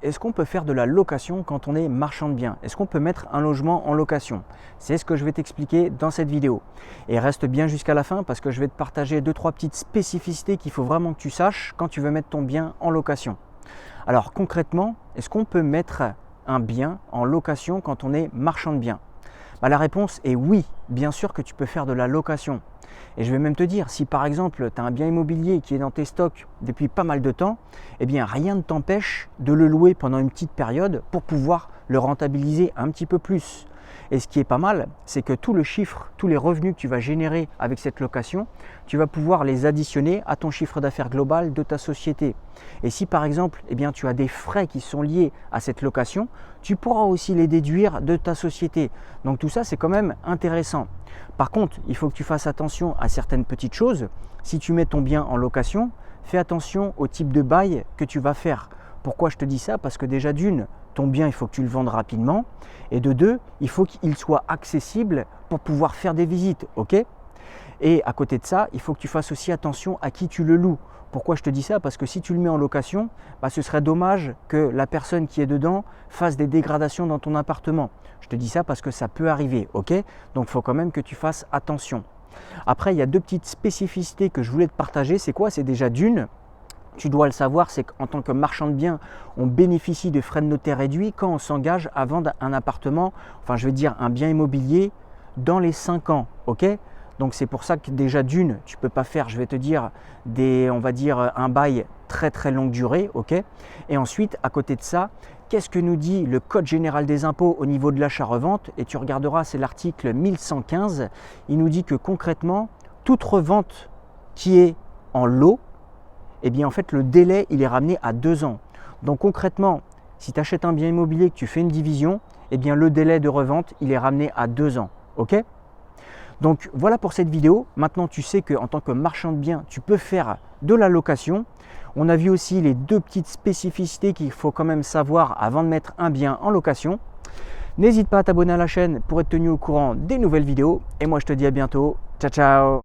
est-ce qu'on peut faire de la location quand on est marchand de biens? Est-ce qu'on peut mettre un logement en location? C'est ce que je vais t'expliquer dans cette vidéo. Et reste bien jusqu'à la fin parce que je vais te partager 2-3 petites spécificités qu'il faut vraiment que tu saches quand tu veux mettre ton bien en location. Alors concrètement, est-ce qu'on peut mettre un bien en location quand on est marchand de biens? La réponse est oui, bien sûr que tu peux faire de la location. Et je vais même te dire, si par exemple tu as un bien immobilier qui est dans tes stocks depuis pas mal de temps, eh bien rien ne t'empêche de le louer pendant une petite période pour pouvoir le rentabiliser un petit peu plus. Et ce qui est pas mal, c'est que tout le chiffre, tous les revenus que tu vas générer avec cette location, tu vas pouvoir les additionner à ton chiffre d'affaires global de ta société. Et si par exemple, eh bien, tu as des frais qui sont liés à cette location, tu pourras aussi les déduire de ta société. Donc tout ça, c'est quand même intéressant. Par contre, il faut que tu fasses attention à certaines petites choses. Si tu mets ton bien en location, fais attention au type de bail que tu vas faire. Pourquoi je te dis ça? Parce que déjà d'une, ton bien, il faut que tu le vendes rapidement. Et de deux, il faut qu'il soit accessible pour pouvoir faire des visites. Ok? Et à côté de ça, il faut que tu fasses aussi attention à qui tu le loues. Pourquoi je te dis ça? Parce que si tu le mets en location, ce serait dommage que la personne qui est dedans fasse des dégradations dans ton appartement. Je te dis ça parce que ça peut arriver, ok? Donc il faut quand même que tu fasses attention. Après, il y a deux petites spécificités que je voulais te partager. C'est quoi? C'est déjà d'une, tu dois le savoir, c'est qu'en tant que marchand de biens, on bénéficie de frais de notaire réduits quand on s'engage à vendre un appartement, enfin je vais dire un bien immobilier dans les 5 ans, ok? Donc c'est pour ça que déjà d'une, tu ne peux pas faire, je vais te dire, on va dire un bail très très longue durée, ok? Et ensuite, à côté de ça, qu'est-ce que nous dit le Code général des impôts au niveau de l'achat-revente? Et tu regarderas, c'est l'article 1115. Il nous dit que concrètement, toute revente qui est en lot, eh bien en fait le délai il est ramené à 2 ans. Donc concrètement, si tu achètes un bien immobilier, que tu fais une division, eh bien le délai de revente il est ramené à 2 ans, ok? Donc voilà pour cette vidéo. Maintenant tu sais qu'en tant que marchand de biens, tu peux faire de la location. On a vu aussi les deux petites spécificités qu'il faut quand même savoir avant de mettre un bien en location. N'hésite pas à t'abonner à la chaîne pour être tenu au courant des nouvelles vidéos. Et moi je te dis à bientôt. Ciao ciao!